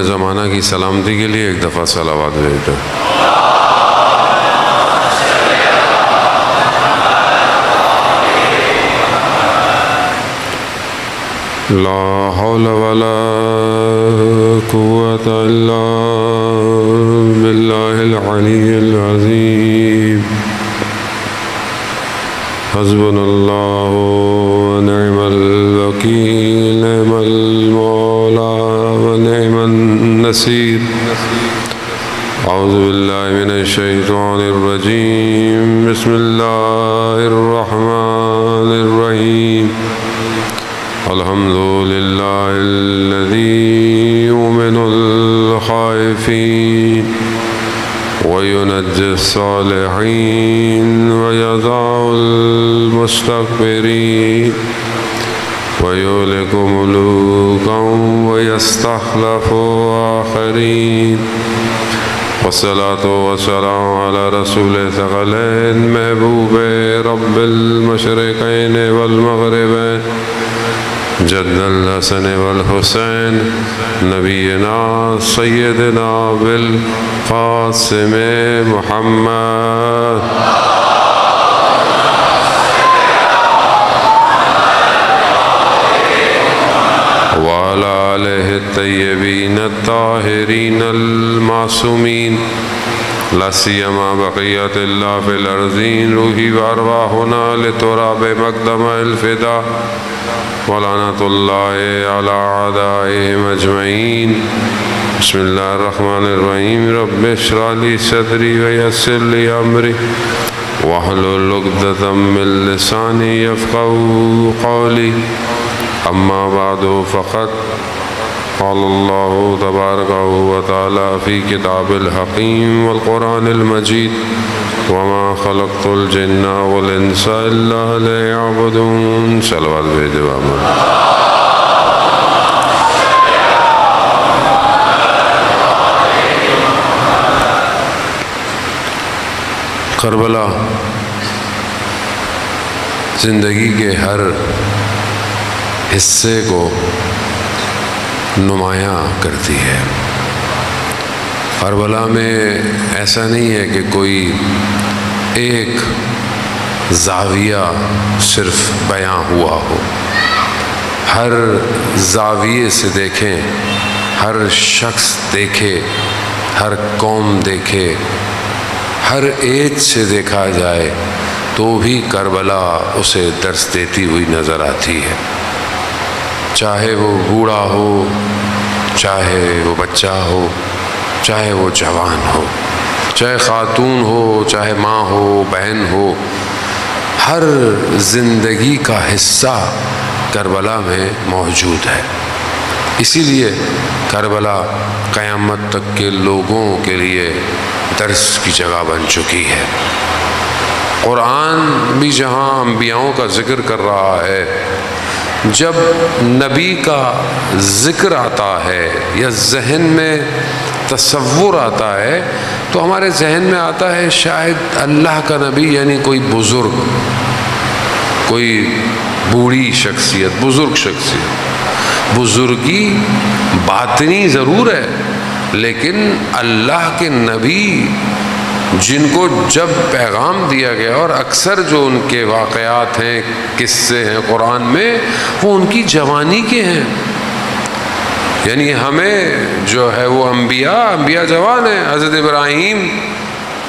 زمانہ کی سلامتی کے لیے ایک دفعہ صلوات بھیج دو. لا حول ولا قوة إلا بالله العلي العظيم. حسبنا الله ونعم الوكيل، نعم المولى ونعم النصير. أعوذ بالله من الشيطان الرجيم. بسم الله الرحمن الرحيم. الحمد لله الذي يؤمن الخائفين وينجي الصالحين ويضع المستكبرين ويهلك ملوكا ويستخلف آخرين. والصلاة والسلام على رسول ثقلين محبوب رب المشرقين والمغربين جد الحسن والحسین نبینا سیدنا بالقاسم محمد وعلى آلہ الطیبین الطاہرین المعصومین لا سیما بقیت اللہ فی الارضین روحی وارواحنا لتراب مقدم الفدا ولعنت اللہ علی اعدائهم اجمعین. بسم اللہ الرحمن الرحیم. رب اشرح لی صدری ویسر لی امری واحلل عقدۃ من لسانی یفقهوا قولی. اما بعد فقد قال اللہ تبارک و تعالی فی کتاب الحکیم والقرآن المجید وما خلقت الجن والانس الا ليعبدون. صلوات بھیجو آمین. کربلا زندگی کے ہر حصے کو نمایاں کرتی ہے. کربلا میں ایسا نہیں ہے کہ کوئی ایک زاویہ صرف بیاں ہوا ہو. ہر زاویے سے دیکھیں، ہر شخص دیکھے، ہر قوم دیکھے، ہر ایج سے دیکھا جائے تو بھی کربلا اسے درس دیتی ہوئی نظر آتی ہے. چاہے وہ بوڑھا ہو، چاہے وہ بچہ ہو، چاہے وہ جوان ہو، چاہے خاتون ہو، چاہے ماں ہو، بہن ہو، ہر زندگی کا حصہ کربلا میں موجود ہے. اسی لیے کربلا قیامت تک کے لوگوں کے لیے درس کی جگہ بن چکی ہے. قرآن بھی جہاں انبیاؤں کا ذکر کر رہا ہے، جب نبی کا ذکر آتا ہے یا ذہن میں تصور آتا ہے تو ہمارے ذہن میں آتا ہے شاید اللہ کا نبی یعنی کوئی بزرگ، کوئی بوڑھی شخصیت، بزرگ شخصیت. بزرگی باطنی ضرور ہے، لیکن اللہ کے نبی جن کو جب پیغام دیا گیا اور اکثر جو ان کے واقعات ہیں، قصے ہیں قرآن میں، وہ ان کی جوانی کے ہیں. یعنی ہمیں جو ہے وہ انبیاء جوان ہیں. حضرت ابراہیم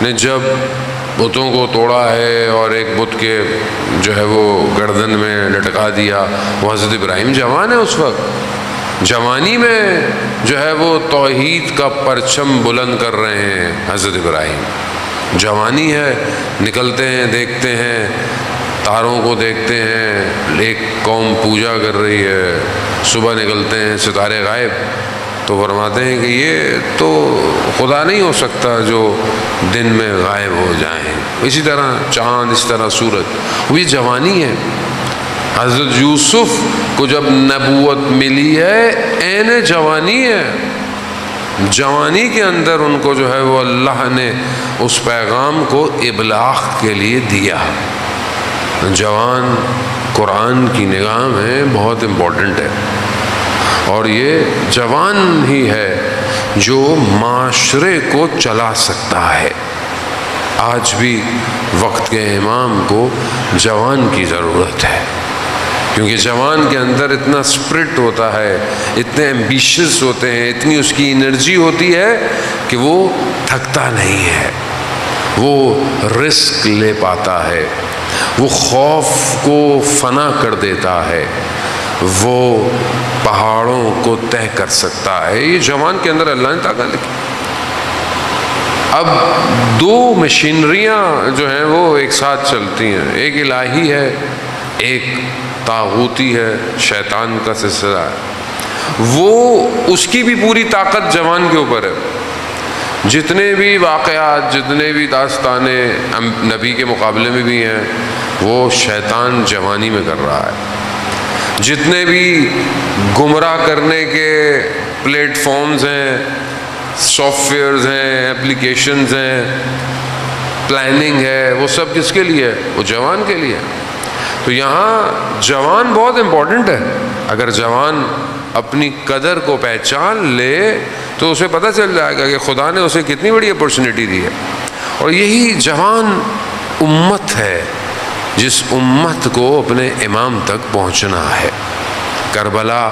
نے جب بتوں کو توڑا ہے اور ایک بت کے جو ہے وہ گردن میں لٹکا دیا، وہ حضرت ابراہیم جوان ہے. اس وقت جوانی میں جو ہے وہ توحید کا پرچم بلند کر رہے ہیں. حضرت ابراہیم جوانی ہے، نکلتے ہیں، دیکھتے ہیں، تاروں کو دیکھتے ہیں، ایک قوم پوجا کر رہی ہے. صبح نکلتے ہیں، ستارے غائب، تو فرماتے ہیں کہ یہ تو خدا نہیں ہو سکتا جو دن میں غائب ہو جائیں. اسی طرح چاند، اس طرح سورج، وہ یہ جوانی ہے. حضرت یوسف کو جب نبوت ملی ہے عین جوانی ہے. جوانی کے اندر ان کو جو ہے وہ اللہ نے اس پیغام کو ابلاغ کے لیے دیا. جوان قرآن کی نگاہ میں بہت امپورٹنٹ ہے، اور یہ جوان ہی ہے جو معاشرے کو چلا سکتا ہے۔ آج بھی وقت کے امام کو جوان کی ضرورت ہے، کیونکہ جوان کے اندر اتنا اسپرٹ ہوتا ہے، اتنے ایمبیشیس ہوتے ہیں، اتنی اس کی انرجی ہوتی ہے کہ وہ تھکتا نہیں ہے، وہ رسک لے پاتا ہے، وہ خوف کو فنا کر دیتا ہے، وہ پہاڑوں کو طے کر سکتا ہے۔ یہ جوان کے اندر اللہ نے طاقت لکھی۔ اب دو مشینریاں جو ہیں وہ ایک ساتھ چلتی ہیں، ایک الہی ہے، ایک طاغوتی ہے، شیطان کا سلسلہ ہے۔ وہ اس کی بھی پوری طاقت جوان کے اوپر ہے۔ جتنے بھی واقعات، جتنے بھی داستانیں نبی کے مقابلے میں بھی ہیں، وہ شیطان جوانی میں کر رہا ہے۔ جتنے بھی گمراہ کرنے کے پلیٹ فارمز ہیں، سافٹ ویئرز ہیں، اپلیکیشنز ہیں، پلاننگ ہے، وہ سب کس کے لیے ہے؟ وہ جوان کے لیے۔ تو یہاں جوان بہت امپورٹنٹ ہے۔ اگر جوان اپنی قدر کو پہچان لے تو اسے پتہ چل جائے گا کہ خدا نے اسے کتنی بڑی اپرچونٹی دی ہے، اور یہی جوان امت ہے جس امت کو اپنے امام تک پہنچنا ہے۔ کربلا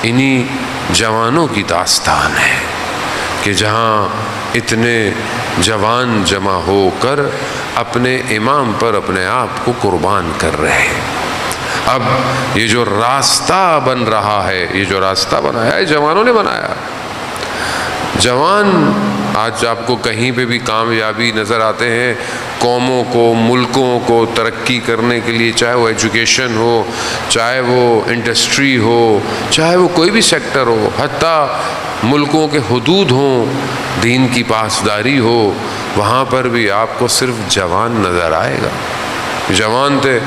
انہی جوانوں کی داستان ہے کہ جہاں اتنے جوان جمع ہو کر اپنے امام پر اپنے آپ کو قربان کر رہے ہیں۔ اب یہ جو راستہ بن رہا ہے، یہ جو راستہ بنایا ہے جوانوں نے بنایا۔ جوان آج آپ کو کہیں پہ بھی کامیابی نظر آتے ہیں، قوموں کو، ملکوں کو ترقی کرنے کے لیے، چاہے وہ ایجوکیشن ہو، چاہے وہ انڈسٹری ہو، چاہے وہ کوئی بھی سیکٹر ہو، حتیٰ ملکوں کے حدود ہوں، دین کی پاسداری ہو، وہاں پر بھی آپ کو صرف جوان نظر آئے گا۔ جوان تھے۔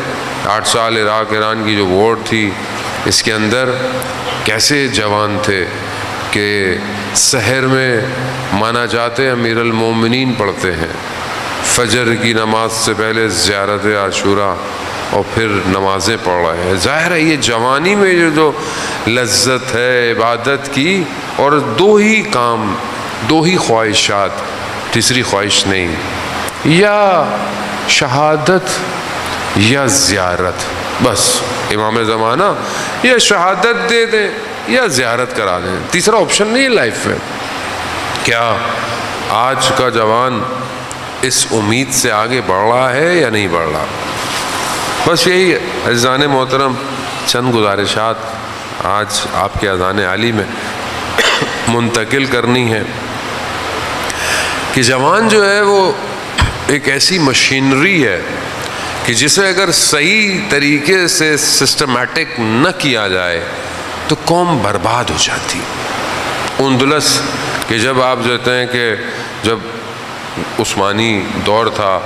8 سال عراق ایران کی جو وار تھی، اس کے اندر کیسے جوان تھے کہ سحر میں مانا جاتے امیر المومنین پڑھتے ہیں، فجر کی نماز سے پہلے زیارت عاشورہ، اور پھر نمازیں پڑھ رہے ہیں۔ ظاہر ہے یہ جوانی میں جو لذت ہے عبادت کی، اور دو ہی کام، دو ہی خواہشات، تیسری خواہش نہیں، یا شہادت یا زیارت، بس امام زمانہ یا شہادت دے دیں یا زیارت کرا دیں، تیسرا آپشن نہیں ہے لائف میں۔ کیا آج کا جوان اس امید سے آگے بڑھ رہا ہے یا نہیں بڑھ رہا؟ بس یہی عزیزان محترم چند گزارشات آج آپ کے اذان عالی میں منتقل کرنی ہے کہ جوان جو ہے وہ ایک ایسی مشینری ہے کہ جسے اگر صحیح طریقے سے سسٹمیٹک نہ کیا جائے تو قوم برباد ہو جاتی۔ اندلس کہ جب آپ کہتے ہیں کہ جب عثمانی دور تھا،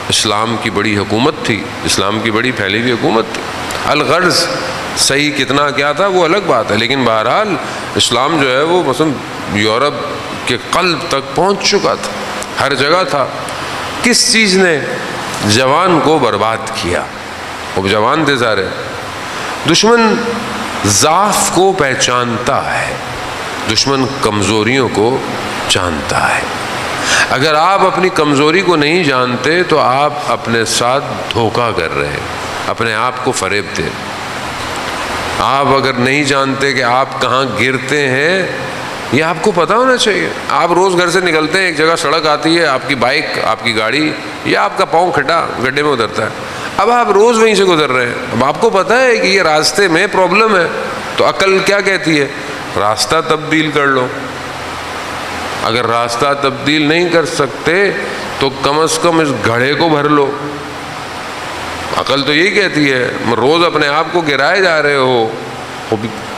اسلام کی بڑی حکومت تھی، اسلام کی بڑی پھیلی ہوئی حکومت تھی، الغرض صحیح کتنا کیا تھا وہ الگ بات ہے، لیکن بہرحال اسلام جو ہے وہ مثلا یورپ کے قلب تک پہنچ چکا تھا، ہر جگہ تھا۔ کس چیز نے جوان کو برباد کیا؟ وہ جوان تھے سارے۔ دشمن ضعف کو پہچانتا ہے، دشمن کمزوریوں کو جانتا ہے۔ اگر آپ اپنی کمزوری کو نہیں جانتے تو آپ اپنے ساتھ دھوکہ کر رہے ہیں، اپنے آپ کو فریب دے۔ آپ اگر نہیں جانتے کہ آپ کہاں گرتے ہیں، یہ آپ کو پتہ ہونا چاہیے۔ آپ روز گھر سے نکلتے ہیں، ایک جگہ سڑک آتی ہے، آپ کی بائک، آپ کی گاڑی یا آپ کا پاؤں کھٹا گڈھے میں اترتا ہے، اب آپ روز وہیں سے گزر رہے ہیں، اب آپ کو پتہ ہے کہ یہ راستے میں پرابلم ہے، تو عقل کیا کہتی ہے؟ راستہ تبدیل کر لو۔ اگر راستہ تبدیل نہیں کر سکتے تو کم از کم اس گڑھے کو بھر لو۔ عقل تو یہی کہتی ہے، روز اپنے آپ کو گرائے جا رہے ہو،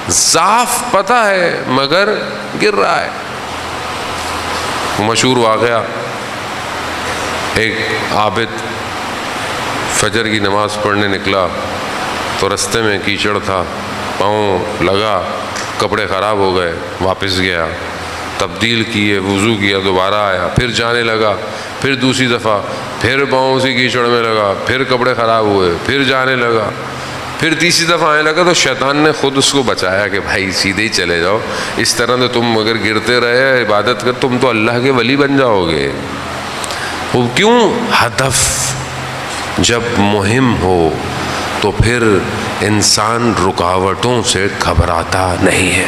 ضعف پتہ ہے مگر گر رہا ہے۔ مشہور واقعہ، ایک عابد فجر کی نماز پڑھنے نکلا تو رستے میں کیچڑ تھا، پاؤں لگا، کپڑے خراب ہو گئے، واپس گیا، تبدیل کیے، وضو کیا، دوبارہ آیا، پھر جانے لگا، پھر دوسری دفعہ، پھر پاؤں اسی کیچڑ میں لگا، پھر کپڑے خراب ہوئے، پھر جانے لگا، پھر تیسری دفعہ آنے لگا تو شیطان نے خود اس کو بچایا کہ بھائی سیدھے ہی چلے جاؤ، اس طرح تو تم اگر گرتے رہے عبادت کر تم تو اللہ کے ولی بن جاؤ گے۔ وہ کیوں؟ ہدف جب مہم ہو تو پھر انسان رکاوٹوں سے گھبراتا نہیں ہے۔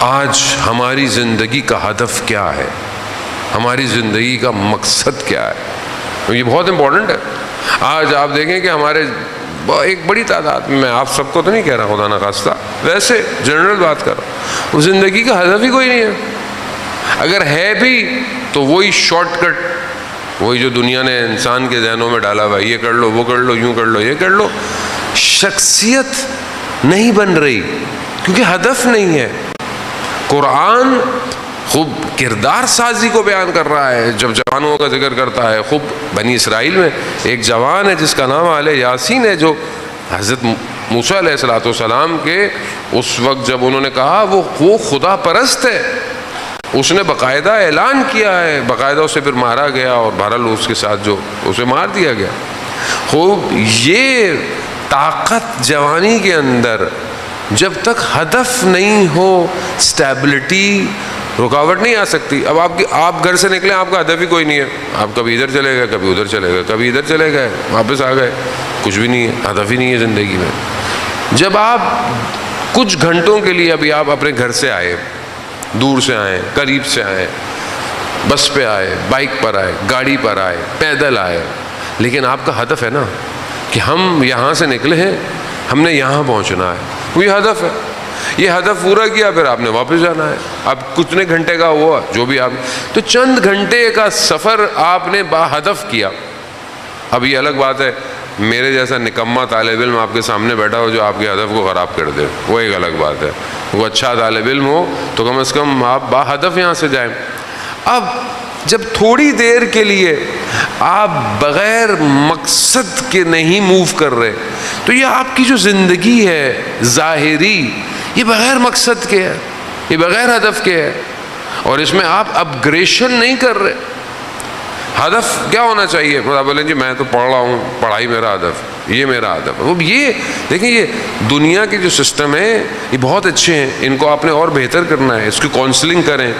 آج ہماری زندگی کا ہدف کیا ہے؟ ہماری زندگی کا مقصد کیا ہے؟ یہ بہت امپورٹنٹ ہے۔ آج آپ دیکھیں کہ ہمارے ایک بڑی تعداد میں آپ سب کو تو نہیں کہہ رہا خدا نخواستہ، ویسے جنرل بات کر رہا ہوں، وہ زندگی کا ہدف ہی کوئی نہیں ہے۔ اگر ہے بھی تو وہی شارٹ کٹ، وہی جو دنیا نے انسان کے ذہنوں میں ڈالا ہوا، یہ کر لو وہ کر لو یوں کر لو یہ کر لو۔ شخصیت نہیں بن رہی کیونکہ ہدف نہیں ہے۔ قرآن خوب کردار سازی کو بیان کر رہا ہے، جب جوانوں کا ذکر کرتا ہے۔ خوب بنی اسرائیل میں ایک جوان ہے جس کا نام آل یاسین ہے، جو حضرت موسیٰ علیہ السلام کے اس وقت جب انہوں نے کہا وہ خدا پرست ہے، اس نے باقاعدہ اعلان کیا ہے، باقاعدہ اسے پھر مارا گیا اور بہرحال اس کے ساتھ جو اسے مار دیا گیا۔ خوب یہ طاقت جوانی کے اندر جب تک ہدف نہیں ہو، اسٹیبلٹی، رکاوٹ نہیں آ سکتی۔ اب آپ گھر سے نکلے، آپ کا ہدف ہی کوئی نہیں ہے، آپ کبھی ادھر چلے گئے کبھی ادھر چلے گئے کبھی ادھر چلے گئے واپس آ گئے، کچھ بھی نہیں ہے، ہدف ہی نہیں ہے زندگی میں۔ جب آپ کچھ گھنٹوں کے لیے ابھی آپ اپنے گھر سے آئے، دور سے آئے، قریب سے آئے، بس پہ آئے، بائک پر آئے، گاڑی پر آئے، پیدل آئے، لیکن آپ کا ہدف ہے نا کہ ہم یہاں سے نکلے ہیں، ہم نے یہاں پہنچنا ہے، وہ یہ ہدف ہے۔ یہ ہدف پورا کیا پھر آپ نے واپس جانا ہے۔ اب کتنے گھنٹے کا ہوا جو بھی آپ، تو چند گھنٹے کا سفر آپ نے با ہدف کیا۔ اب یہ الگ بات ہے میرے جیسا نکما طالب علم آپ کے سامنے بیٹھا ہو جو آپ کے ہدف کو خراب کر دے، وہ ایک الگ بات ہے۔ وہ اچھا طالب علم ہو تو کم از کم آپ با ہدف یہاں سے جائیں۔ اب جب تھوڑی دیر کے لیے آپ بغیر مقصد کے نہیں موو کر رہے تو یہ آپ کی جو زندگی ہے ظاہری، یہ بغیر مقصد کے ہے، یہ بغیر ہدف کے ہے، اور اس میں آپ اپگریشن نہیں کر رہے۔ ہدف کیا ہونا چاہیے؟ خدا بولیں جی میں تو پڑھ رہا ہوں، پڑھائی میرا ہدف، یہ میرا ہدف ہے۔ وہ یہ دیکھیں، یہ دنیا کے جو سسٹم ہے یہ بہت اچھے ہیں، ان کو آپ نے اور بہتر کرنا ہے، اس کی کاؤنسلنگ کریں،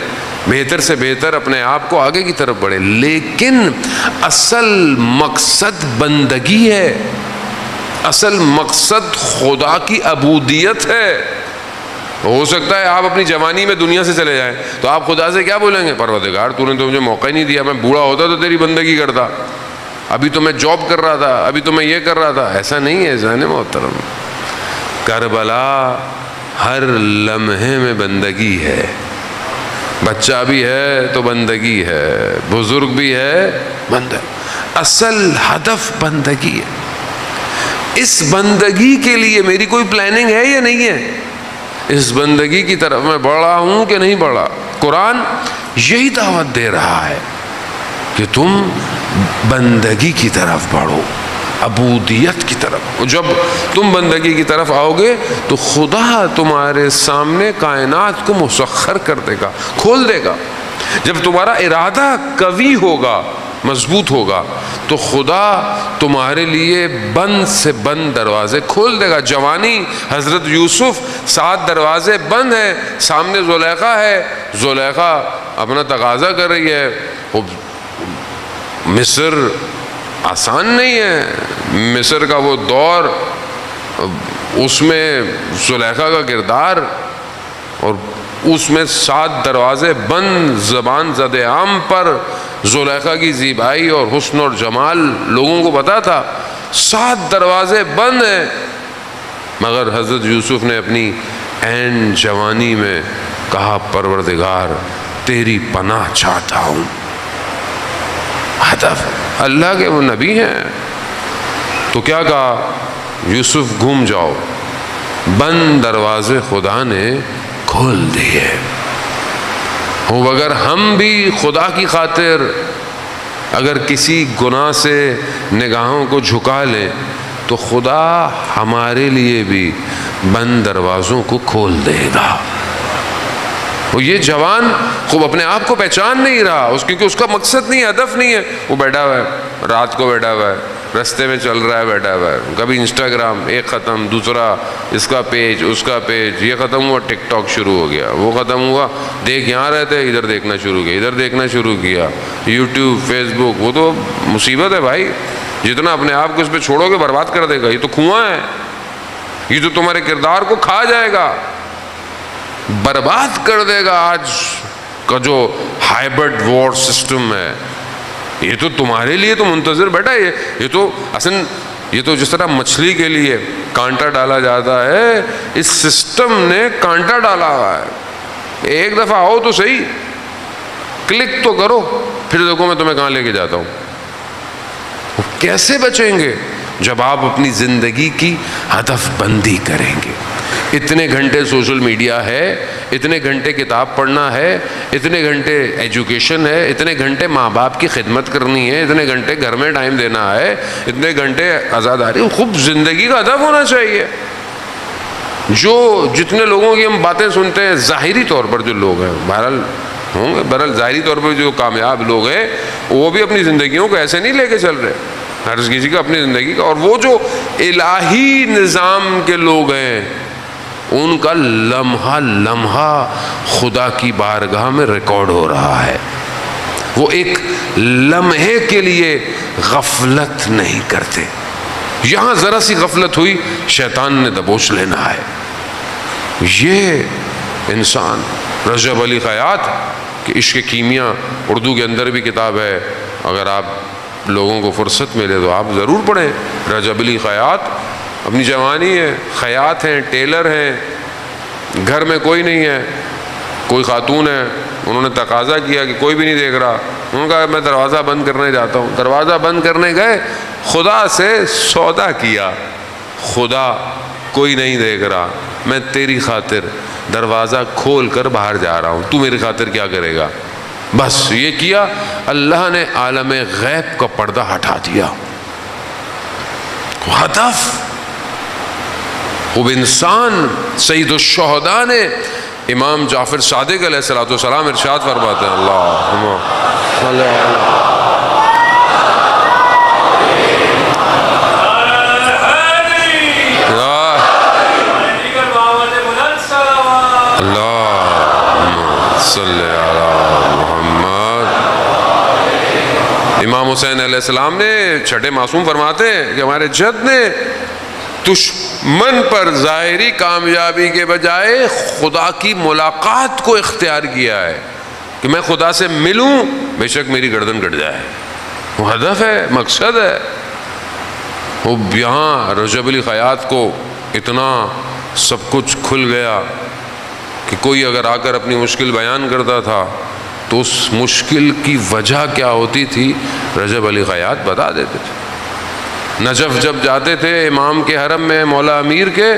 بہتر سے بہتر اپنے آپ کو آگے کی طرف بڑھے، لیکن اصل مقصد بندگی ہے، اصل مقصد خدا کی عبودیت ہے۔ ہو سکتا ہے آپ اپنی جوانی میں دنیا سے چلے جائیں تو آپ خدا سے کیا بولیں گے؟ پروردگار تو نے تو مجھے موقع ہی نہیں دیا، میں بوڑھا ہوتا تو تیری بندگی کرتا، ابھی تو میں جاب کر رہا تھا، ابھی تو میں یہ کر رہا تھا۔ ایسا نہیں ہے ذہن محترم، کربلا ہر لمحے میں بندگی ہے، بچہ بھی ہے تو بندگی ہے، بزرگ بھی ہے بندگی، اصل ہدف بندگی ہے۔ اس بندگی کے لیے میری کوئی پلاننگ ہے یا نہیں ہے؟ اس بندگی کی طرف میں بڑھ رہا ہوں کہ نہیں بڑھا؟ قرآن یہی دعوت دے رہا ہے کہ تم بندگی کی طرف بڑھو، عبودیت کی طرف۔ جب تم بندگی کی طرف آؤ گے تو خدا تمہارے سامنے کائنات کو مسخر کر دے گا، کھول دے گا۔ جب تمہارا ارادہ قوی ہوگا، مضبوط ہوگا، تو خدا تمہارے لیے بند سے بند دروازے کھول دے گا۔ جوانی حضرت یوسف، 7 دروازے بند ہیں، سامنے زلیخا ہے، زلیخا اپنا تقاضا کر رہی ہے۔ مصر آسان نہیں ہے، مصر کا وہ دور، اس میں زلیخا کا کردار، اور اس میں 7 دروازے بند، زبان زد عام پر زلیخا کی زیبائی اور حسن اور جمال لوگوں کو پتا تھا، 7 دروازے بند ہیں، مگر حضرت یوسف نے اپنی عین جوانی میں کہا پروردگار تیری پناہ چاہتا ہوں۔ ہدف اللہ کے وہ نبی ہیں، تو کیا کہا؟ یوسف گھوم جاؤ، بند دروازے خدا نے کھول دیے۔ اگر ہم بھی خدا کی خاطر اگر کسی گناہ سے نگاہوں کو جھکا لیں تو خدا ہمارے لیے بھی بند دروازوں کو کھول دے گا۔ وہ یہ جوان خوب اپنے آپ کو پہچان نہیں رہا، کیونکہ اس کا مقصد نہیں ہے، ہدف نہیں ہے، وہ بیٹھا ہوا ہے، رات کو بیٹھا ہوا ہے، رستے میں چل رہا ہے بیٹھا ہوا ہے، کبھی انسٹاگرام ایک ختم، دوسرا اس کا پیج، اس کا پیج، یہ ختم ہوا ٹک ٹاک شروع ہو گیا، وہ ختم ہوا دیکھ یہاں رہتے ادھر دیکھنا شروع کیا، ادھر دیکھنا شروع کیا، یوٹیوب، فیس بک، وہ تو مصیبت ہے بھائی، جتنا اپنے آپ کو اس پہ چھوڑو گے برباد کر دے گا، یہ تو کنواں ہے، یہ تو تمہارے کردار کو کھا جائے گا، برباد کر دے گا۔ آج کا جو ہائبرڈ وار سسٹم ہے یہ تو تمہارے لیے تو منتظر بیٹا، یہ تو اصل یہ تو جس طرح مچھلی کے لیے کانٹا ڈالا جاتا ہے، اس سسٹم نے کانٹا ڈالا ہوا ہے، ایک دفعہ آؤ تو صحیح، کلک تو کرو، پھر دیکھو میں تمہیں کہاں لے کے جاتا ہوں۔ کیسے بچیں گے؟ جب آپ اپنی زندگی کی ہدف بندی کریں گے۔ اتنے گھنٹے سوشل میڈیا ہے، اتنے گھنٹے کتاب پڑھنا ہے، اتنے گھنٹے ایجوکیشن ہے، اتنے گھنٹے ماں باپ کی خدمت کرنی ہے، اتنے گھنٹے گھر میں ٹائم دینا ہے، اتنے گھنٹے آزاداری، خوب زندگی کا ہدف ہونا چاہیے۔ جتنے لوگوں کی ہم باتیں سنتے ہیں ظاہری طور پر، جو لوگ ہیں بہرحال ظاہری طور پر جو کامیاب لوگ ہیں وہ بھی اپنی زندگیوں کو ایسے نہیں لے کے چل رہے، ہر کسی کا اپنی زندگی کا، اور وہ جو الہی نظام کے لوگ ہیں ان کا لمحہ لمحہ خدا کی بارگاہ میں ریکارڈ ہو رہا ہے، وہ ایک لمحے کے لیے غفلت نہیں کرتے، یہاں ذرا سی غفلت ہوئی شیطان نے دبوچ لینا ہے۔ یہ انسان رجب علی خیاط کہ عشق کیمیا، اردو کے اندر بھی کتاب ہے، اگر آپ لوگوں کو فرصت ملے تو آپ ضرور پڑھیں۔ رجب علی خیاط اپنی جوانی ہے، خیاط ہیں، ٹیلر ہیں، گھر میں کوئی نہیں ہے، کوئی خاتون ہے، انہوں نے تقاضا کیا کہ کوئی بھی نہیں دیکھ رہا، انہوں نے کہا میں دروازہ بند کرنے جاتا ہوں، دروازہ بند کرنے گئے، خدا سے سودا کیا، خدا کوئی نہیں دیکھ رہا، میں تیری خاطر دروازہ کھول کر باہر جا رہا ہوں، تو میری خاطر کیا کرے گا؟ بس یہ کیا، اللہ نے عالم غیب کا پردہ ہٹا دیا۔ ہدف وہ انسان، سید الشہداء نے امام جعفر صادق علیہ السلام ارشاد فرماتے ہیں، اللہم صلی امام حسین علیہ السلام نے چھٹے معصوم فرماتے ہیں کہ ہمارے جد نے دشمن پر ظاہری کامیابی کے بجائے خدا کی ملاقات کو اختیار کیا ہے کہ میں خدا سے ملوں، بے شک میری گردن کٹ جائے، وہ ہدف ہے، مقصد ہے۔ وہ یہاں رجب علی خیاط کو اتنا سب کچھ کھل گیا کہ کوئی اگر آ کر اپنی مشکل بیان کرتا تھا تو اس مشکل کی وجہ کیا ہوتی تھی رجب علی خیاط بتا دیتے تھے۔ نجف جب جاتے تھے امام کے حرم میں مولا امیر کے،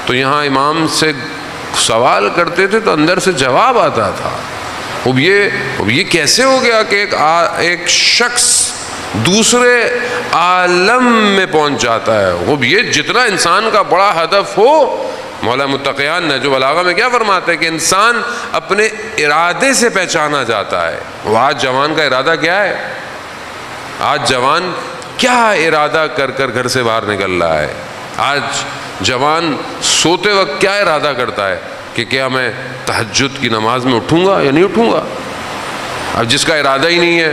تو یہاں امام سے سوال کرتے تھے تو اندر سے جواب آتا تھا۔ اب یہ کیسے ہو گیا کہ ایک شخص دوسرے عالم میں پہنچ جاتا ہے؟ اب یہ جتنا انسان کا بڑا ہدف ہو، مولا متقیان نے جو بلاغہ میں کیا فرماتے ہیں کہ انسان اپنے ارادے سے پہچانا جاتا ہے۔ وہ آج جوان کا ارادہ کیا ہے؟ آج جوان کیا ارادہ کر کر گھر سے باہر نکل رہا ہے؟ آج جوان سوتے وقت کیا ارادہ کرتا ہے کہ کیا میں تہجد کی نماز میں اٹھوں گا یا نہیں اٹھوں گا؟ اب جس کا ارادہ ہی نہیں ہے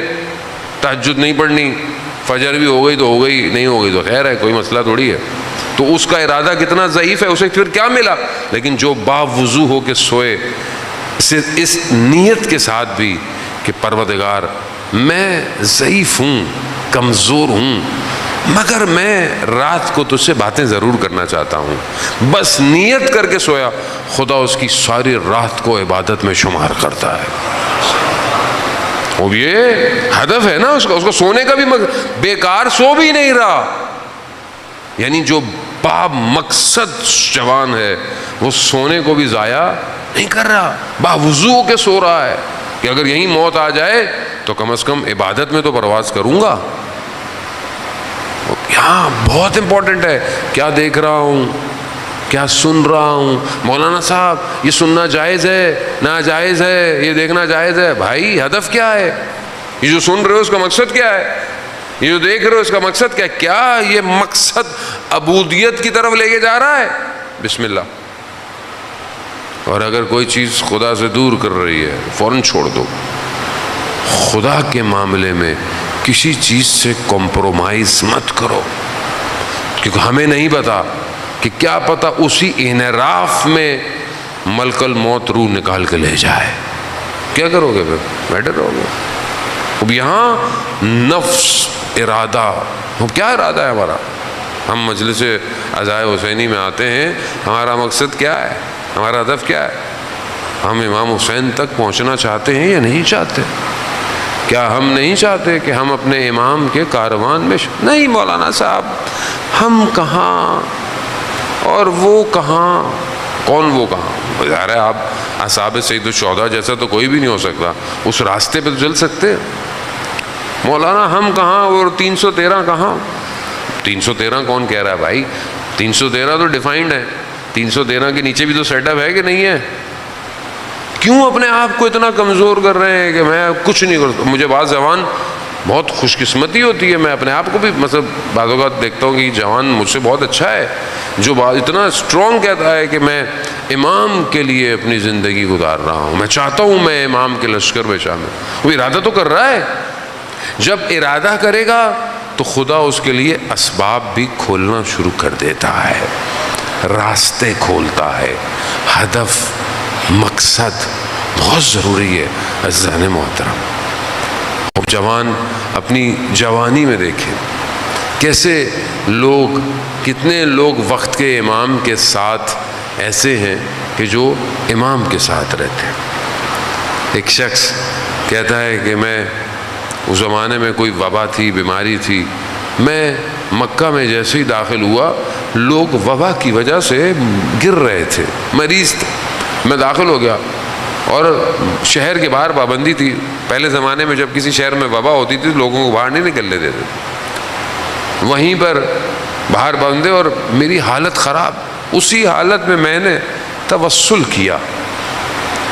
تہجد نہیں پڑھنی، فجر بھی ہو گئی تو ہو گئی، نہیں ہو گئی تو خیر ہے، کوئی مسئلہ تھوڑی ہے، تو اس کا ارادہ کتنا ضعیف ہے، اسے پھر کیا ملا؟ لیکن جو باوضو ہو کے سوئے اس نیت کے ساتھ بھی کہ پروردگار میں ضعیف ہوں، کمزور ہوں، مگر میں رات کو تجھ سے باتیں ضرور کرنا چاہتا ہوں، بس نیت کر کے سویا، خدا اس کی ساری رات کو عبادت میں شمار کرتا ہے۔ اب یہ ہدف ہے نا اس کو سونے کا بھی بیکار سو بھی نہیں رہا، یعنی جو با مقصد جوان ہے وہ سونے کو بھی ضائع نہیں کر رہا، باوضو ہو کے سو رہا ہے کہ اگر یہیں موت آ جائے تو کم از کم عبادت میں تو پرواز کروں گا۔ یہاں بہت امپورٹنٹ ہے کیا دیکھ رہا ہوں، کیا سن رہا ہوں۔ مولانا صاحب یہ سننا جائز ہے، ناجائز ہے، یہ دیکھنا جائز ہے، بھائی ہدف کیا ہے؟ یہ جو سن رہے ہو اس کا مقصد کیا ہے؟ یہ جو دیکھ رہے ہو اس کا مقصد کیا ہے؟ کیا یہ مقصد عبودیت کی طرف لے کے جا رہا ہے؟ بسم اللہ۔ اور اگر کوئی چیز خدا سے دور کر رہی ہے فوراً چھوڑ دو۔ خدا کے معاملے میں کسی چیز سے کمپرومائز مت کرو، کیونکہ ہمیں نہیں پتا کہ کیا پتا اسی انحراف میں ملک الموت روح نکال کے لے جائے۔ کیا کرو گے پھر؟ بیٹھے رہو گے۔ اب یہاں نفس ارادہ، کیا ارادہ ہے ہمارا؟ ہم مجلس عزائے حسینی میں آتے ہیں، ہمارا مقصد کیا ہے؟ ہمارا ہدف کیا ہے؟ ہم امام حسین تک پہنچنا چاہتے ہیں یا نہیں چاہتے؟ کیا ہم نہیں چاہتے کہ ہم اپنے امام کے کاروان میں نہیں مولانا صاحب ہم کہاں اور وہ کہاں؟ کون وہ کہاں؟ ظاہر ہے آپ اصحاب سید الشہداء جیسا تو کوئی بھی نہیں ہو سکتا، اس راستے پہ تو چل سکتے۔ مولانا ہم کہاں اور 313 کہاں؟ 313 کون کہہ رہا ہے بھائی؟ 313 تو ڈیفائنڈ ہے، 313 کے نیچے بھی تو سیٹ اپ ہے کہ نہیں ہے؟ کیوں اپنے آپ کو اتنا کمزور کر رہے ہیں کہ میں کچھ نہیں کرتا؟ مجھے بعض جوان بہت خوش قسمتی ہوتی ہے، میں اپنے آپ کو بھی مطلب بعض اوقات دیکھتا ہوں کہ جوان مجھ سے بہت اچھا ہے جو اتنا اسٹرانگ کہتا ہے کہ میں امام کے لیے اپنی زندگی گزار رہا ہوں، میں چاہتا ہوں میں امام کے لشکر میں شامل۔ وہ ارادہ تو کر رہا ہے، جب ارادہ کرے گا تو خدا اس کے لیے اسباب بھی کھولنا شروع کر دیتا ہے، راستے کھولتا ہے۔ ہدف، مقصد بہت ضروری ہے عزیزان محترم۔ اب جوان اپنی جوانی میں دیکھیں کیسے لوگ، کتنے لوگ وقت کے امام کے ساتھ ایسے ہیں کہ جو امام کے ساتھ رہتے ہیں۔ ایک شخص کہتا ہے کہ میں اس زمانے میں کوئی وبا تھی، بیماری تھی، میں مکہ میں جیسے ہی داخل ہوا لوگ وبا کی وجہ سے گر رہے تھے، مریض تھے، میں داخل ہو گیا اور شہر کے باہر پابندی تھی۔ پہلے زمانے میں جب کسی شہر میں وبا ہوتی تھی لوگوں کو باہر نہیں نکلنے دیتے، وہیں پر باہر بندے، اور میری حالت خراب۔ اسی حالت میں نے توسل کیا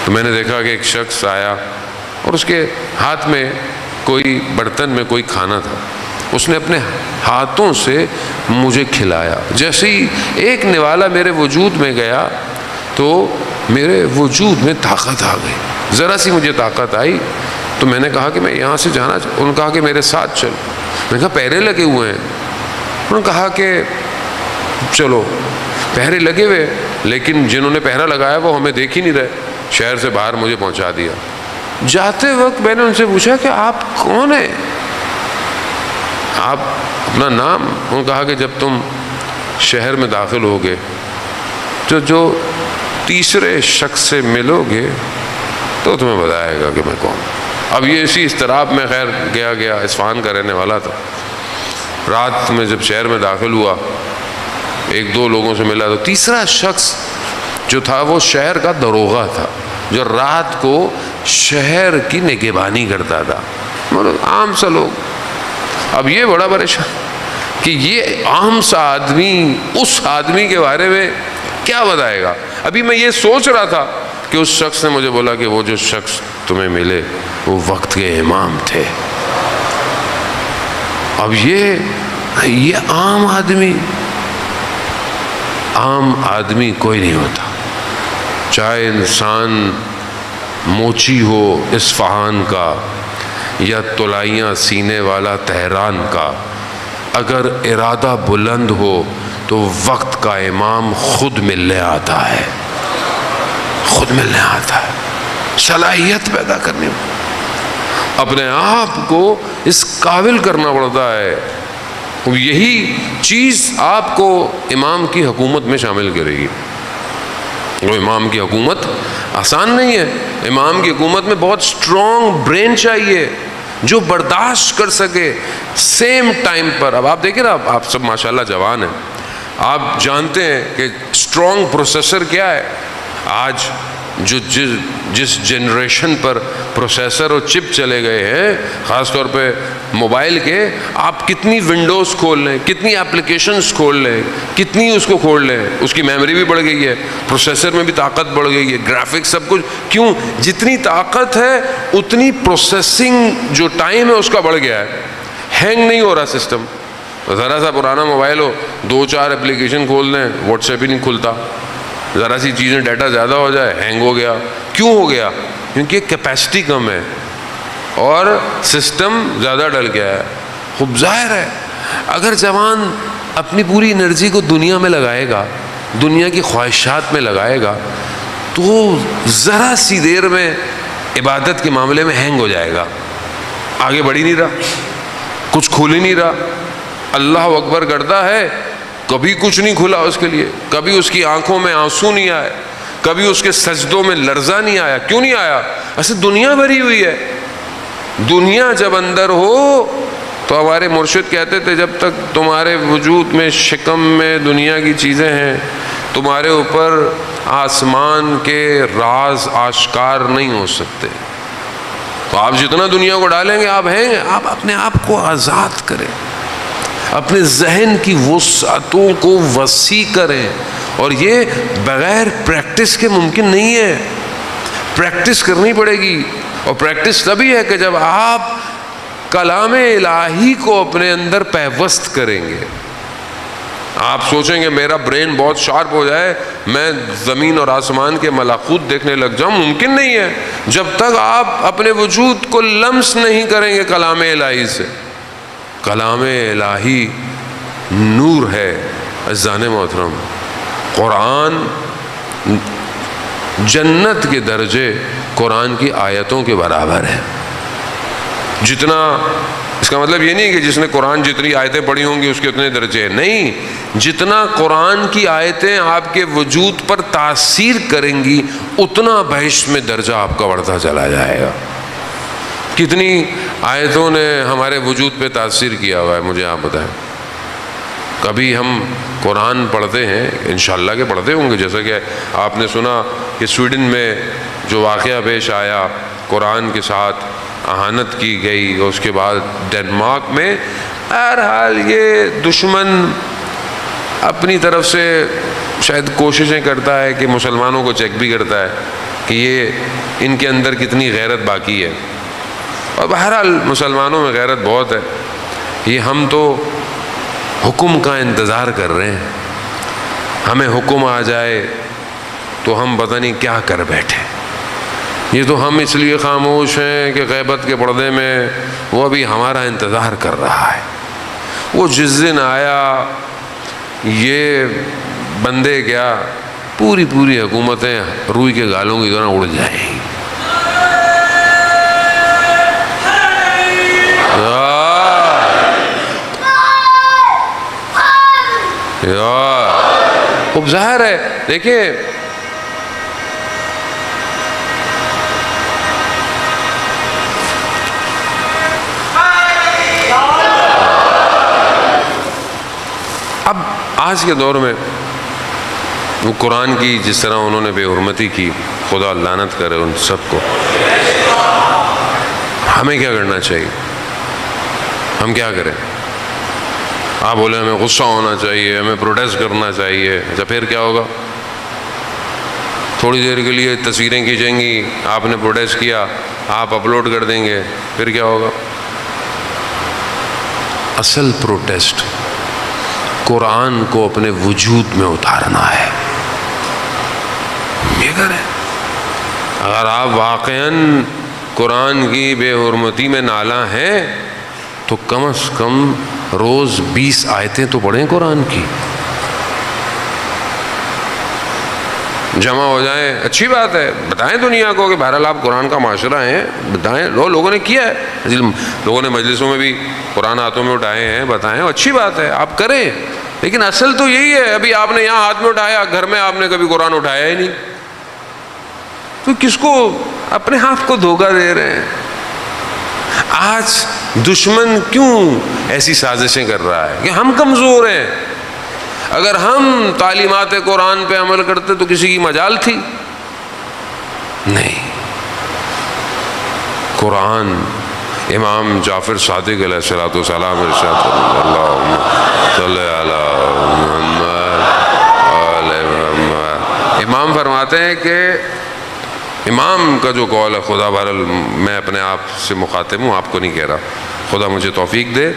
تو میں نے دیکھا کہ ایک شخص آیا اور اس کے ہاتھ میں کوئی برتن میں کوئی کھانا تھا، اس نے اپنے ہاتھوں سے مجھے کھلایا۔ جیسے ہی ایک نوالا میرے وجود میں گیا تو میرے وجود میں طاقت آ گئی، ذرا سی مجھے طاقت آئی تو میں نے کہا کہ میں یہاں سے جانا چاہتا ہوں۔ انہوں نے کہا کہ میرے ساتھ چل۔ میں نے کہا پہرے لگے ہوئے ہیں۔ انہوں نے کہا کہ چلو، پہرے لگے ہوئے لیکن جنہوں نے پہرا لگایا وہ ہمیں دیکھ ہی نہیں رہے، شہر سے باہر مجھے پہنچا دیا۔ جاتے وقت میں نے ان سے پوچھا کہ آپ کون ہیں؟ آپ اپنا نام؟ انہوں نے کہا کہ جب تم شہر میں داخل ہوگے تو جو تیسرے شخص سے ملو گے تو تمہیں بتائے گا کہ میں کون۔ اب یہ اسی اضطراب میں خیر گیا اصفہان کا رہنے والا تھا۔ رات میں جب شہر میں داخل ہوا ایک دو لوگوں سے ملا تو تیسرا شخص جو تھا وہ شہر کا دروغہ تھا جو رات کو شہر کی نگہبانی کرتا تھا، عام سا لوگ۔ اب یہ بڑا پریشان کہ یہ عام سا آدمی اس آدمی کے بارے میں کیا بتائے گا۔ ابھی میں یہ سوچ رہا تھا کہ اس شخص نے مجھے بولا کہ وہ جو شخص تمہیں ملے وہ وقت کے امام تھے۔ اب یہ عام آدمی کوئی نہیں ہوتا، چاہے انسان موچی ہو اصفہان کا یا طلائیاں سینے والا تہران کا، اگر ارادہ بلند ہو تو وقت کا امام خود ملنے آتا ہے، خود ملنے آتا ہے۔ صلاحیت پیدا کرنی، اپنے آپ کو اس قابل کرنا پڑتا ہے۔ یہی چیز آپ کو امام کی حکومت میں شامل کرے گی۔ وہ امام کی حکومت آسان نہیں ہے، امام کی حکومت میں بہت اسٹرانگ برین چاہیے جو برداشت کر سکے سیم ٹائم پر۔ اب آپ دیکھیں نا، آپ سب ماشاءاللہ جوان ہیں، آپ جانتے ہیں کہ اسٹرانگ پروسیسر کیا ہے۔ آج جو جس جنریشن پر پروسیسر اور چپ چلے گئے ہیں، خاص طور پہ موبائل کے، آپ کتنی ونڈوز کھول لیں، کتنی اپلیکیشنز کھول لیں، کتنی اس کو کھول لیں، اس کی میموری بھی بڑھ گئی ہے، پروسیسر میں بھی طاقت بڑھ گئی ہے، گرافکس سب کچھ۔ کیوں؟ جتنی طاقت ہے اتنی پروسیسنگ جو ٹائم ہے اس کا بڑھ گیا ہے۔ ہینگ نہیں ہو رہا سسٹم. ذرا سا پرانا موبائل ہو, 2-4 اپلیکیشن کھول دیں, واٹس ایپ ہی نہیں کھلتا. ذرا سی چیزیں ڈیٹا زیادہ ہو جائے ہینگ ہو گیا. کیوں ہو گیا؟ کیونکہ کیپیسٹی کم ہے اور سسٹم زیادہ ڈل گیا ہے. خوب ظاہر ہے اگر جوان اپنی پوری انرجی کو دنیا میں لگائے گا, دنیا کی خواہشات میں لگائے گا, تو ذرا سی دیر میں عبادت کے معاملے میں ہینگ ہو جائے گا, آگے بڑھ ہی نہیں رہا, کچھ کھل ہی نہیں رہا. اللہ اکبر کرتا ہے, کبھی کچھ نہیں کھلا اس کے لیے, کبھی اس کی آنکھوں میں آنسو نہیں آئے, کبھی اس کے سجدوں میں لرزہ نہیں آیا. کیوں نہیں آیا؟ ایسے دنیا بھری ہوئی ہے. دنیا جب اندر ہو تو ہمارے مرشد کہتے تھے جب تک تمہارے وجود میں شکم میں دنیا کی چیزیں ہیں, تمہارے اوپر آسمان کے راز آشکار نہیں ہو سکتے. تو آپ جتنا دنیا کو ڈالیں گے آپ ہیں, آپ اپنے آپ کو آزاد کریں, اپنے ذہن کی وسعتوں کو وسیع کریں. اور یہ بغیر پریکٹس کے ممکن نہیں ہے, پریکٹس کرنی پڑے گی. اور پریکٹس تبھی ہے کہ جب آپ کلام الہی کو اپنے اندر پیوست کریں گے. آپ سوچیں گے میرا برین بہت شارپ ہو جائے, میں زمین اور آسمان کے ملاکوت دیکھنے لگ جاؤں, ممکن نہیں ہے جب تک آپ اپنے وجود کو لمس نہیں کریں گے کلام الہی سے. کلام الہی نور ہے عزیزان محترم. قرآن جنت کے درجے قرآن کی آیتوں کے برابر ہے. جتنا, اس کا مطلب یہ نہیں کہ جس نے قرآن جتنی آیتیں پڑھی ہوں گی اس کے اتنے درجے ہیں, نہیں. جتنا قرآن کی آیتیں آپ کے وجود پر تاثیر کریں گی اتنا بہشت میں درجہ آپ کا بڑھتا چلا جائے گا. کتنی آیتوں نے ہمارے وجود پہ تاثیر کیا ہوا ہے مجھے آپ بتائیں. کبھی ہم قرآن پڑھتے ہیں, انشاءاللہ کہ پڑھتے ہوں گے, جیسا کہ آپ نے سنا کہ سویڈن میں جو واقعہ پیش آیا, قرآن کے ساتھ اہانت کی گئی, اس کے بعد ڈنمارک میں. بہرحال یہ دشمن اپنی طرف سے شاید کوششیں کرتا ہے کہ مسلمانوں کو چیک بھی کرتا ہے کہ یہ ان کے اندر کتنی غیرت باقی ہے. اور بہرحال مسلمانوں میں غیرت بہت ہے. یہ ہم تو حکم کا انتظار کر رہے ہیں, ہمیں حکم آ جائے تو ہم پتہ نہیں کیا کر بیٹھے. یہ تو ہم اس لیے خاموش ہیں کہ غیبت کے پردے میں وہ ابھی ہمارا انتظار کر رہا ہے. وہ جس دن آیا یہ بندے کیا پوری حکومتیں روئی کے گالوں کی طرح اڑ جائیں گی. خوب ظاہر ہے. دیکھیں اب آج کے دور میں وہ قرآن کی جس طرح انہوں نے بے حرمتی کی, خدا لعنت کرے ان سب کو. ہمیں کیا کرنا چاہیے؟ ہم کیا کریں؟ آپ بولے ہمیں غصہ ہونا چاہیے, ہمیں پروٹیسٹ کرنا چاہیے. اچھا پھر کیا ہوگا؟ تھوڑی دیر کے لیے تصویریں کھینچیں گی, آپ نے پروٹیسٹ کیا, آپ اپلوڈ کر دیں گے, پھر کیا ہوگا؟ اصل پروٹیسٹ قرآن کو اپنے وجود میں اتارنا ہے. یہ کریں. اگر آپ واقعاً قرآن کی بے حرمتی میں نالاں ہیں تو کم از کم روز 20 آیتیں تو پڑھیں قرآن کی, جمع ہو جائیں. اچھی بات ہے, بتائیں دنیا کو کہ بہرحال آپ قرآن کا معاشرہ ہیں, بتائیں. لوگوں نے کیا ہے, لوگوں نے مجلسوں میں بھی قرآن ہاتھوں میں اٹھائے ہیں, بتائیں. اچھی بات ہے, آپ کریں. لیکن اصل تو یہی ہے. ابھی آپ نے یہاں ہاتھ میں اٹھایا, گھر میں آپ نے کبھی قرآن اٹھایا ہی نہیں, تو کس کو اپنے آپ کو دھوکہ دے رہے ہیں. آج دشمن کیوں ایسی سازشیں کر رہا ہے کہ ہم کمزور ہیں. اگر ہم تعلیمات قرآن پہ عمل کرتے تو کسی کی مجال تھی نہیں. قرآن امام جعفر صادق علیہ الصلوۃ والسلام ارشاد فرماتے ہیں اللہم صلی علی محمد وعلی محمد. امام فرماتے ہیں کہ امام کا جو قول ہے, خدا بہرحال میں اپنے آپ سے مخاطب ہوں, آپ کو نہیں کہہ رہا, خدا مجھے توفیق دے۔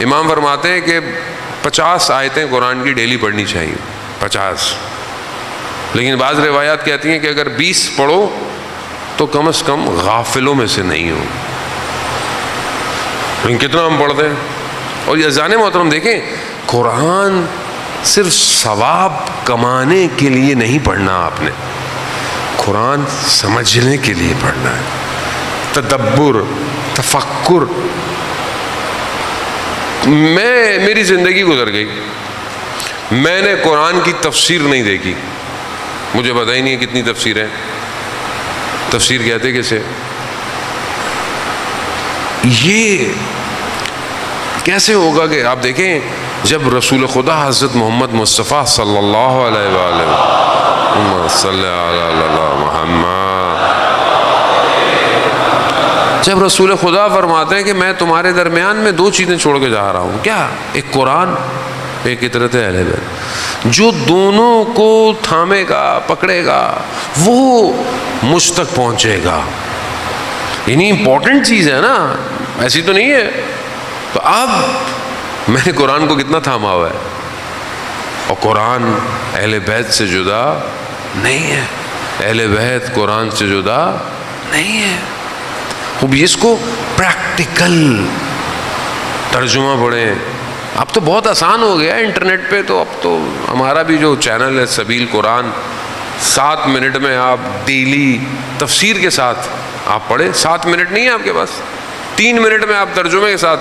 امام فرماتے ہیں کہ 50 آیتیں قرآن کی ڈیلی پڑھنی چاہیے، 50، لیکن بعض روایات کہتی ہیں کہ اگر 20 پڑھو تو کم از کم غافلوں میں سے نہیں ہو۔ لیکن کتنا ہم پڑھتے ہیں؟ اور یہ اذان محترم دیکھیں، قرآن صرف ثواب کمانے کے لیے نہیں پڑھنا، آپ نے قرآن سمجھنے کے لیے پڑھنا ہے، تدبر، تفکر۔ میری زندگی گزر گئی، میں نے قرآن کی تفسیر نہیں دیکھی، مجھے پتہ ہی نہیں ہے کتنی تفسیر ہے، تفسیر کہتے کسے؟ یہ کیسے ہوگا کہ آپ دیکھیں جب رسول خدا حضرت محمد مصطفیٰ صلی اللہ علیہ وآلہ صلی اللہ محمد، جب رسول خدا فرماتے ہیں کہ میں تمہارے درمیان میں 2 چیزیں چھوڑ کے جا رہا ہوں، کیا؟ ایک قرآن، ایک اطرت اہل بیت، جو دونوں کو تھامے گا، پکڑے گا، وہ مجھ تک پہنچے گا۔ یعنی امپورٹنٹ چیز ہے نا، ایسی تو نہیں ہے۔ تو اب میں نے قرآن کو کتنا تھاما ہوا ہے، اور قرآن اہل بیت سے جدا نہیں ہے، اہل بیت قرآن سے جدا نہیں ہے۔ خوب اس کو پریکٹیکل ترجمہ پڑھیں۔ اب تو بہت آسان ہو گیا ہے انٹرنیٹ پہ، تو اب تو ہمارا بھی جو چینل ہے سبیل قرآن، 7 منٹ میں آپ ڈیلی تفسیر کے ساتھ آپ پڑھیں۔ 7 منٹ نہیں ہے آپ کے پاس، 3 منٹ میں آپ ترجمے کے ساتھ،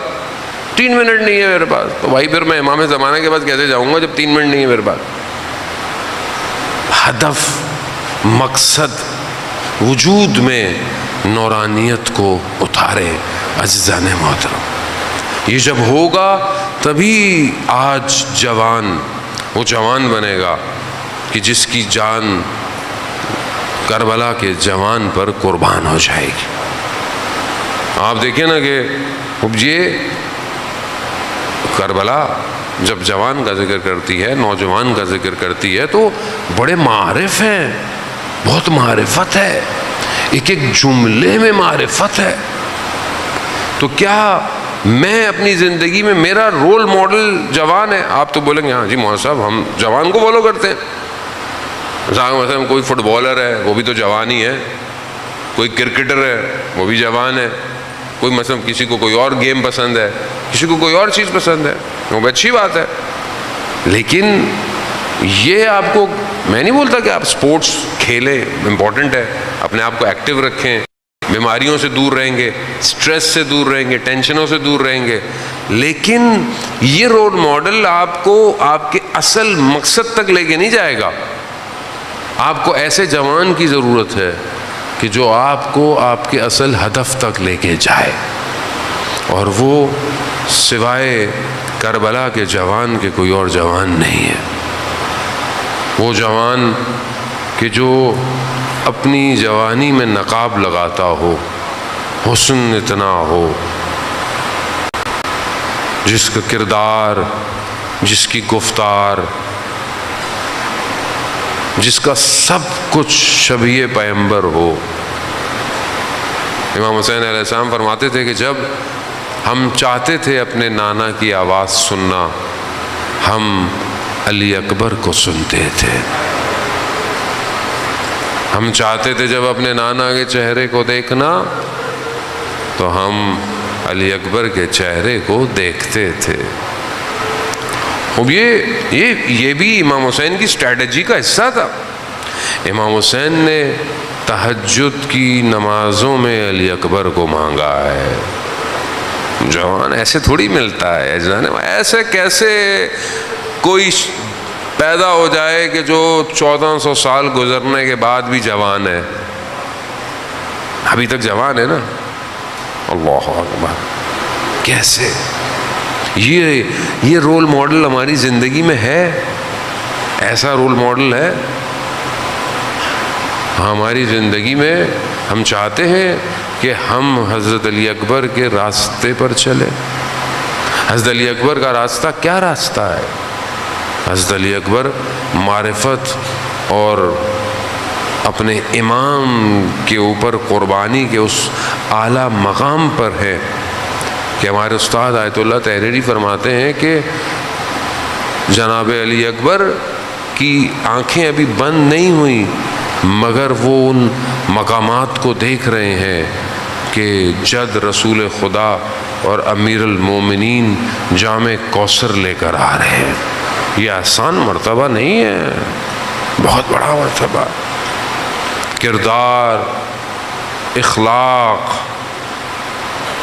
3 منٹ نہیں ہے میرے پاس، تو بھائی پھر میں امام زمانہ کے پاس کیسے جاؤں گا جب 3 منٹ نہیں ہے میرے پاس؟ ہدف، مقصد، وجود میں نورانیت کو اتارے عزیزان محترم۔ یہ جب ہوگا تبھی آج جوان وہ جوان بنے گا کہ جس کی جان کربلا کے جوان پر قربان ہو جائے گی۔ آپ دیکھیں نا کہ یہ کربلا جب جوان کا ذکر کرتی ہے، نوجوان کا ذکر کرتی ہے، تو بڑے معارف ہیں، بہت معرفت ہے، ایک ایک جملے میں معرفت ہے۔ تو کیا میں اپنی زندگی میں میرا رول ماڈل جوان ہے؟ آپ تو بولیں گے ہاں جی مولانا صاحب ہم جوان کو فالو کرتے ہیں۔ مثلا کوئی فٹ بالر ہے وہ بھی تو جوان ہی ہے، کوئی کرکٹر ہے وہ بھی جوان ہے، کوئی مثلا کسی کو کوئی اور گیم پسند ہے، کسی کو کوئی اور چیز پسند ہے، وہ بھی اچھی بات ہے۔ لیکن یہ آپ کو، میں نہیں بولتا کہ آپ سپورٹس کھیلیں، امپورٹنٹ ہے، اپنے آپ کو ایکٹیو رکھیں، بیماریوں سے دور رہیں گے، سٹریس سے دور رہیں گے، ٹینشنوں سے دور رہیں گے، لیکن یہ رول ماڈل آپ کو آپ کے اصل مقصد تک لے کے نہیں جائے گا۔ آپ کو ایسے جوان کی ضرورت ہے کہ جو آپ کو آپ کے اصل ہدف تک لے کے جائے، اور وہ سوائے کربلا کے جوان کے کوئی اور جوان نہیں ہے۔ وہ جوان کہ جو اپنی جوانی میں نقاب لگاتا ہو، حسن اتنا ہو، جس کا کردار، جس کی گفتار، جس کا سب کچھ شبیہ پیغمبر ہو۔ امام حسین علیہ السلام فرماتے تھے کہ جب ہم چاہتے تھے اپنے نانا کی آواز سننا، ہم علی اکبر کو سنتے تھے۔ ہم چاہتے تھے جب اپنے نانا کے چہرے کو دیکھنا تو ہم علی اکبر کے چہرے کو دیکھتے تھے۔ اب یہ بھی امام حسین کی اسٹریٹجی کا حصہ تھا۔ امام حسین نے تہجد کی نمازوں میں علی اکبر کو مانگا ہے۔ جوان ایسے تھوڑی ملتا ہے، ایسے کیسے کوئی پیدا ہو جائے کہ جو 1400 سال گزرنے کے بعد بھی جوان ہے؟ ابھی تک جوان ہے نا۔ اللہ اکبر، کیسے؟ یہ رول ماڈل ہماری زندگی میں ہے؟ ایسا رول ماڈل ہے ہماری زندگی میں؟ ہم چاہتے ہیں کہ ہم حضرت علی اکبر کے راستے پر چلیں۔ حضرت علی اکبر کا راستہ کیا راستہ ہے؟ حضرت علی اکبر معرفت اور اپنے امام کے اوپر قربانی کے اس اعلیٰ مقام پر ہے کہ ہمارے استاد آیت اللہ تحریری فرماتے ہیں کہ جناب علی اکبر کی آنکھیں ابھی بند نہیں ہوئیں مگر وہ ان مقامات کو دیکھ رہے ہیں کہ جد رسول خدا اور امیر المومنین جام کوثر لے کر آ رہے ہیں۔ یہ آسان مرتبہ نہیں ہے، بہت بڑا مرتبہ۔ کردار، اخلاق،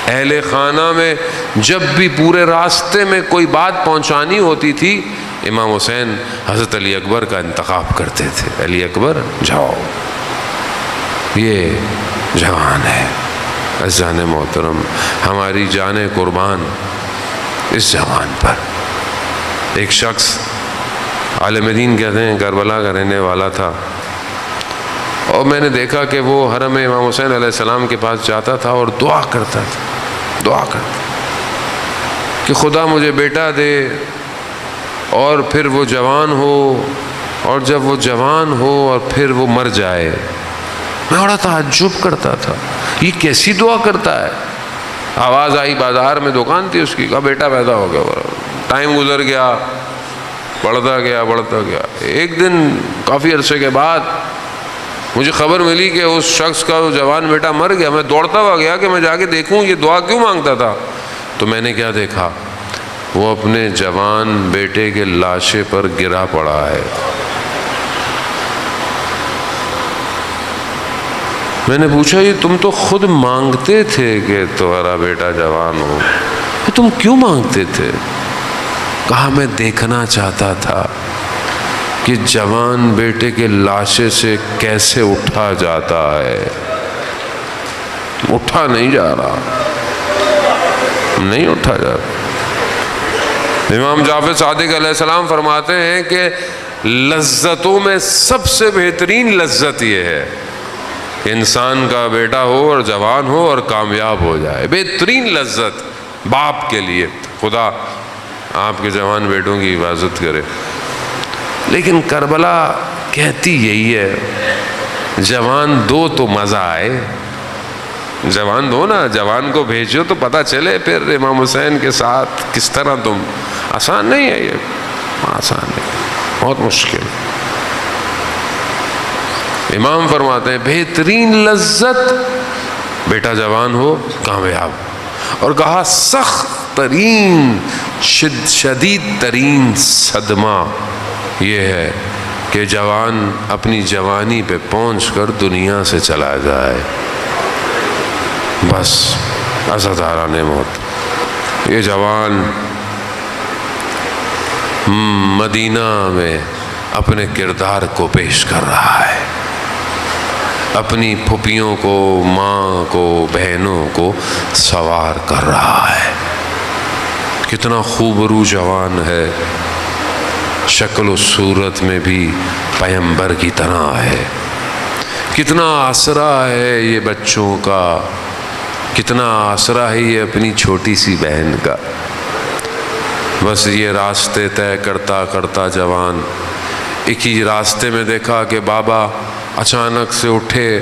اہل خانہ میں جب بھی پورے راستے میں کوئی بات پہنچانی ہوتی تھی، امام حسین حضرت علی اکبر کا انتخاب کرتے تھے۔ علی اکبر جاؤ، یہ جوان ہے۔ عزیزان محترم، ہماری جانیں قربان اس جوان پر۔ ایک شخص عالم دین کہتے ہیں کربلا کا رہنے والا تھا، اور میں نے دیکھا کہ وہ حرم امام حسین علیہ السلام کے پاس جاتا تھا اور دعا کرتا کہ خدا مجھے بیٹا دے اور پھر وہ جوان ہو، اور جب وہ جوان ہو اور پھر وہ مر جائے۔ میں بڑا تعجب کرتا تھا، یہ کیسی دعا کرتا ہے؟ آواز آئی، بازار میں دکان تھی اس کی، کہا بیٹا پیدا ہو گیا۔ ٹائم گزر گیا، بڑھتا گیا۔ ایک دن کافی عرصے کے بعد مجھے خبر ملی کہ اس شخص کا جوان بیٹا مر گیا۔ میں دوڑتا ہوا گیا کہ میں جا کے دیکھوں یہ دعا کیوں مانگتا تھا۔ تو میں نے کیا دیکھا، وہ اپنے جوان بیٹے کے لاشے پر گرا پڑا ہے۔ میں نے پوچھا یہ تم تو خود مانگتے تھے کہ تمہارا بیٹا جوان ہو، تم کیوں مانگتے تھے؟ کہا میں دیکھنا چاہتا تھا کہ جوان بیٹے کے لاشے سے کیسے اٹھا جاتا ہے۔ اٹھا نہیں جا رہا۔ امام جعفر صادق علیہ السلام فرماتے ہیں کہ لذتوں میں سب سے بہترین لذت یہ ہے کہ انسان کا بیٹا ہو اور جوان ہو اور کامیاب ہو جائے۔ بہترین لذت باپ کے لیے۔ خدا آپ کے جوان بیٹوں کی حفاظت کرے۔ لیکن کربلا کہتی یہی ہے، جوان دو تو مزہ آئے، جوان دو نا، جوان کو بھیجو تو پتہ چلے پھر امام حسین کے ساتھ کس طرح تم۔ آسان نہیں ہے یہ، آسان نہیں، بہت مشکل۔ امام فرماتے ہیں بہترین لذت بیٹا جوان ہو، کامیاب۔ اور کہا سخت ترین شدید ترین صدمہ یہ ہے کہ جوان اپنی جوانی پہ پہنچ کر دنیا سے چلا جائے۔ بس عزاداران موت، یہ جوان مدینہ میں اپنے کردار کو پیش کر رہا ہے، اپنی پھوپھیوں کو، ماں کو، بہنوں کو سوار کر رہا ہے۔ کتنا خوبرو جوان ہے، شکل و صورت میں بھی پیغمبر کی طرح ہے۔ کتنا آسرا ہے یہ بچوں کا، کتنا آسرا ہے یہ اپنی چھوٹی سی بہن کا۔ بس یہ راستے طے کرتا کرتا جوان ایک ہی راستے میں دیکھا کہ بابا اچانک سے اٹھے،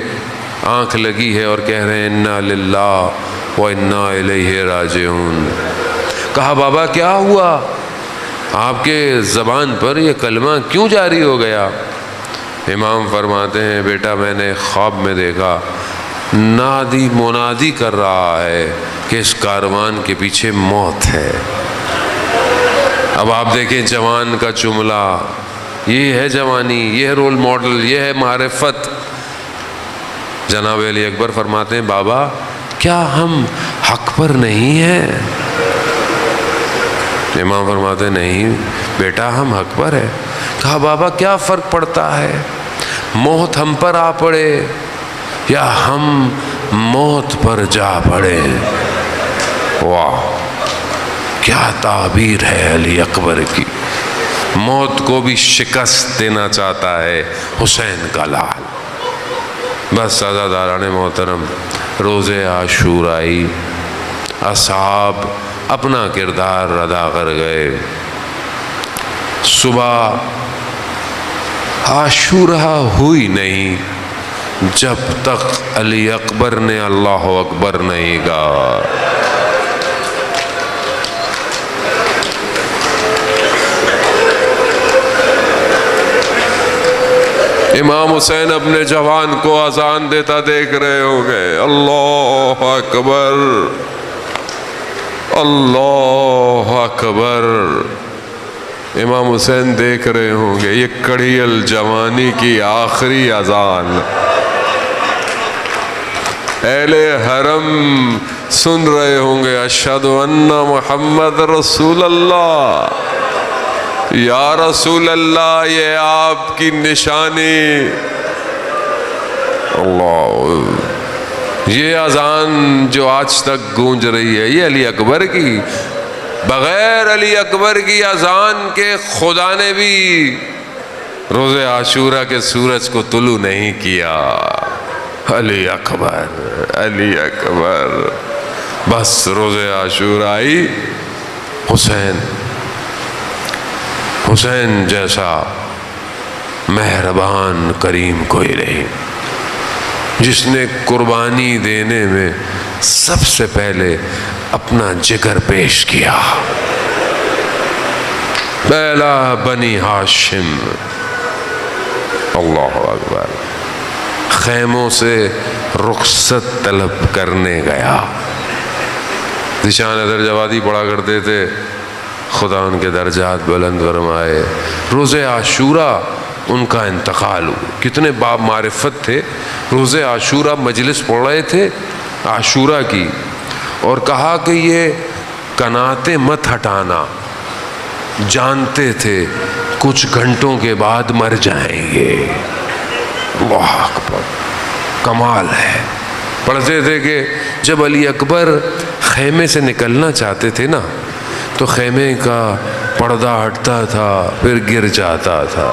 آنکھ لگی ہے اور کہہ رہے ہیں انا للہ و انا الیہ راجعون۔ کہا بابا کیا ہوا؟ آپ کے زبان پر یہ کلمہ کیوں جاری ہو گیا؟ امام فرماتے ہیں بیٹا میں نے خواب میں دیکھا نادی منادی کر رہا ہے کہ اس کاروان کے پیچھے موت ہے۔ اب آپ دیکھیں جوان کا جملہ، یہ ہے جوانی، یہ ہے رول ماڈل، یہ ہے معرفت۔ جناب علی اکبر فرماتے ہیں بابا کیا ہم حق پر نہیں ہیں؟ امام فرماتے ہیں نہیں بیٹا ہم حق پر ہے۔ کہا بابا کیا فرق پڑتا ہے، موت ہم پر آ پڑے یا ہم موت پر جا پڑے؟ واہ کیا تعبیر ہے علی اکبر کی۔ موت کو بھی شکست دینا چاہتا ہے حسین کا لال۔ بس عزاداران محترم، روز عاشورائی اصحاب اپنا کردار ادا کر گئے۔ صبح عاشورہ ہوئی نہیں جب تک علی اکبر نے اللہ اکبر نہیں کہا۔ امام حسین اپنے جوان کو اذان دیتا دیکھ رہے ہوں گے، اللہ اکبر اللہ اکبر۔ امام حسین دیکھ رہے ہوں گے یہ کڑی الجوانی کی آخری اذان، اہل حرم سن رہے ہوں گے، اشہد ان محمد رسول اللہ، یا رسول اللہ یہ آپ کی نشانی۔ اللہ، یہ اذان جو آج تک گونج رہی ہے یہ علی اکبر کی، بغیر علی اکبر کی اذان کے خدا نے بھی روز عاشورہ کے سورج کو طلوع نہیں کیا۔ علی اکبر علی اکبر، بس روز عاشورہ آئی، حسین جیسا مہربان کریم کوئی نہیں، جس نے قربانی دینے میں سب سے پہلے اپنا جگر پیش کیا۔ پہلا بنی ہاشم، اللہ اکبر، خیموں سے رخصت طلب کرنے گیا۔ ذیشان حیدر جوادی پڑھا کرتے تھے، خدا ان کے درجات بلند فرمائے۔ روز عاشورہ ان کا انتقال ہوا، کتنے باب معرفت تھے، روز عاشورہ مجلس پڑھ رہے تھے عاشورہ کی، اور کہا کہ یہ کناتیں مت ہٹانا، جانتے تھے کچھ گھنٹوں کے بعد مر جائیں گے۔ اللہ اکبر، کمال ہے۔ پڑھتے تھے کہ جب علی اکبر خیمے سے نکلنا چاہتے تھے نا تو خیمے کا پردہ ہٹتا تھا پھر گر جاتا تھا،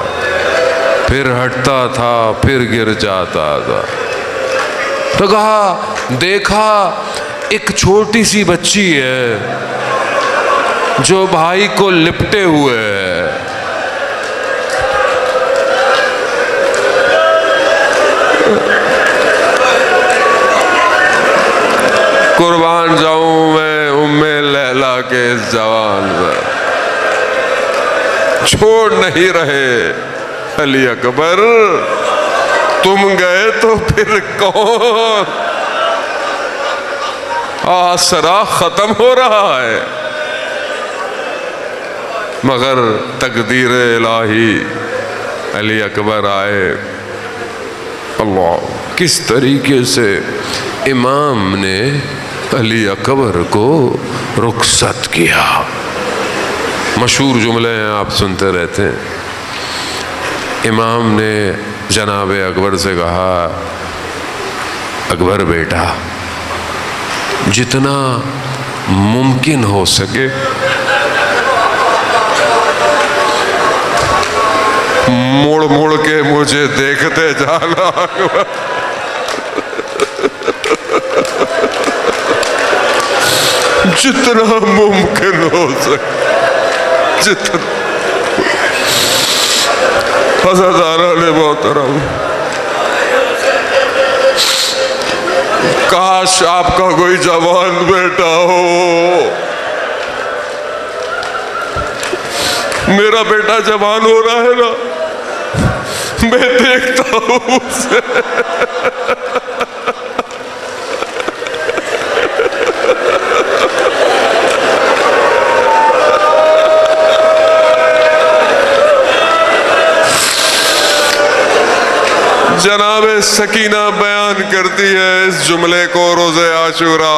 پھر ہٹتا تھا پھر گر جاتا تھا، تو کہا دیکھا ایک چھوٹی سی بچی ہے جو بھائی کو لپٹے ہوئے ہے، قربان جاؤں میں ام لیلا کے اس جوان پر، چھوڑ نہیں رہے علی اکبر، تم گئے تو پھر کون؟ آسرا ختم ہو رہا ہے، مگر تقدیر الہی علی اکبر آئے۔ اللہ، کس طریقے سے امام نے علی اکبر کو رخصت کیا۔ مشہور جملے ہیں، آپ سنتے رہتے ہیں۔ امام نے جناب اکبر سے کہا، اکبر بیٹا، جتنا ممکن ہو سکے مڑ مڑ کے مجھے دیکھتے جانا۔ جتنا ممکن ہو سکے، جتنا۔ حضرت علی محترم، کاش آپ کا کوئی جوان بیٹا ہو۔ میرا بیٹا جوان ہو رہا ہے نا، میں دیکھتا ہوں اسے، جناب سکینہ بیان کرتی ہے اس جملے کو روز عاشورہ،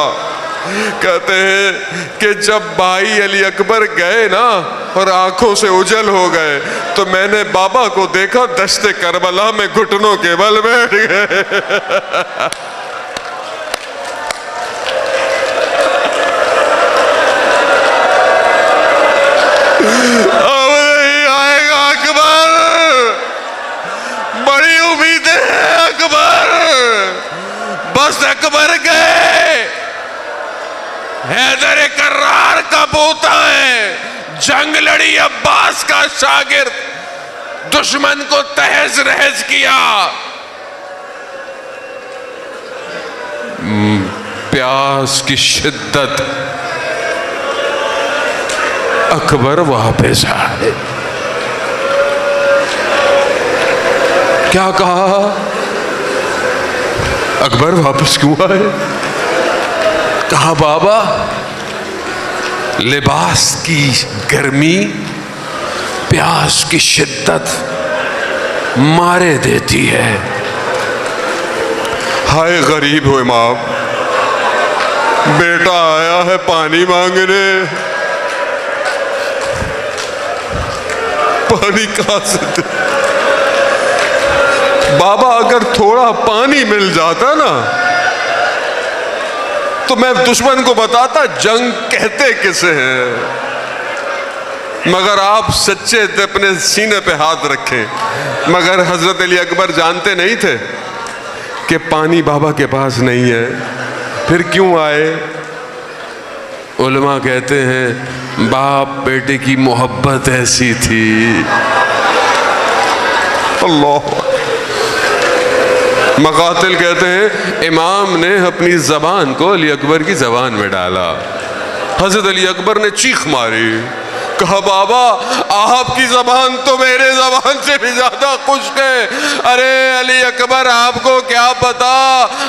کہتے ہیں کہ جب بھائی علی اکبر گئے نا اور آنکھوں سے اجل ہو گئے تو میں نے بابا کو دیکھا دشت کربلا میں گھٹنوں کے بل بیٹھ گئے۔ اب نہیں آئے گا اکبر، بڑی امیدیں ہیں اکبر، بس اکبر گئے۔ حیدر کرار کا پوتا ہے، جنگ لڑی عباس کا شاگرد، دشمن کو تہز رہز کیا، پیاس کی شدت، اکبر واپس آئے۔ کیا کہا؟ اکبر واپس کیوں آئے؟ کہا بابا لباس کی گرمی پیاس کی شدت مارے دیتی ہے۔ ہائے غریب ہو امام، بیٹا آیا ہے پانی مانگنے، پانی کہاں سے دے؟ بابا اگر تھوڑا پانی مل جاتا نا تو میں دشمن کو بتاتا جنگ کہتے کسے ہیں، مگر آپ سچے تھے، اپنے سینے پہ ہاتھ رکھیں۔ مگر حضرت علی اکبر جانتے نہیں تھے کہ پانی بابا کے پاس نہیں ہے، پھر کیوں آئے؟ علماء کہتے ہیں باپ بیٹے کی محبت ایسی تھی۔ اللہ، مقاتل کہتے ہیں امام نے اپنی زبان کو علی اکبر کی زبان میں ڈالا۔ حضرت علی اکبر نے چیخ ماری، کہا بابا آپ کی زبان تو میرے زبان سے بھی زیادہ خشک ہے۔ ارے علی اکبر آپ کو کیا پتا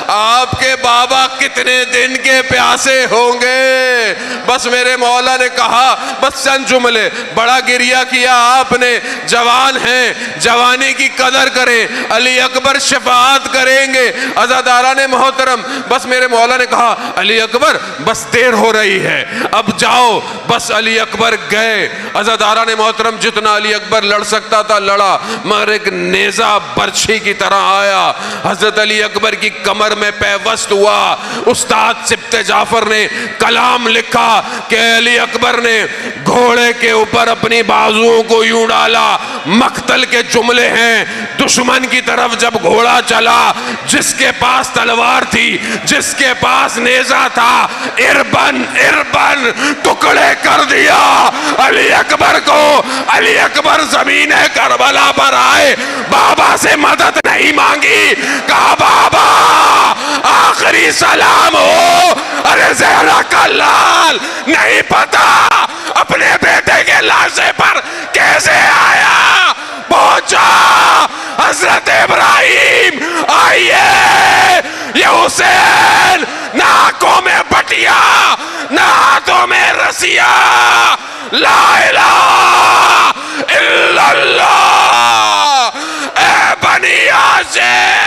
آپ کے بابا کتنے دن کے پیاسے ہوں گے۔ بس میرے مولا نے کہا، بس چند جملے، بڑا گریہ کیا آپ نے، جوان ہیں، جوانی کی قدر کریں، علی اکبر شفاعت کریں گے۔ عزاداران محترم، بس میرے مولا نے کہا علی اکبر بس دیر ہو رہی ہے، اب جاؤ۔ بس علی اکبر گئے۔ عزاداران محترم، جتنا علی اکبر لڑ سکتا تھا لڑا، مگر ایک نیزہ برچھی کی طرح آیا، حضرت علی اکبر کی کمر میں پیوست ہوا۔ استاد سبط جعفر نے کلام لکھا کہ علی اکبر نے گھوڑے کے اوپر اپنی بازوؤں کو یوں ڈالا۔ مقتل کے جملے ہیں، دشمن کی طرف جب گھوڑا چلا، جس کے پاس تلوار تھی، جس کے پاس نیزہ تھا، اربن اربن ٹکڑے کر دیا علی اکبر کو۔ علی اکبر زمین کربلا پر آئے، بابا سے مدد نہیں مانگی، کہا بابا آخری سلام ہو۔ ارے زہرا کا لال نہیں پتا اپنے بیٹے کے لاشے پر کیسے آیا، پہنچا حضرت ابراہیم آئیے، یہ حسین نہ آنکھوں میں بٹیا نہ ہاتھوں میں رسیا، لا الہ الا اللہ، اے بنی ہاشم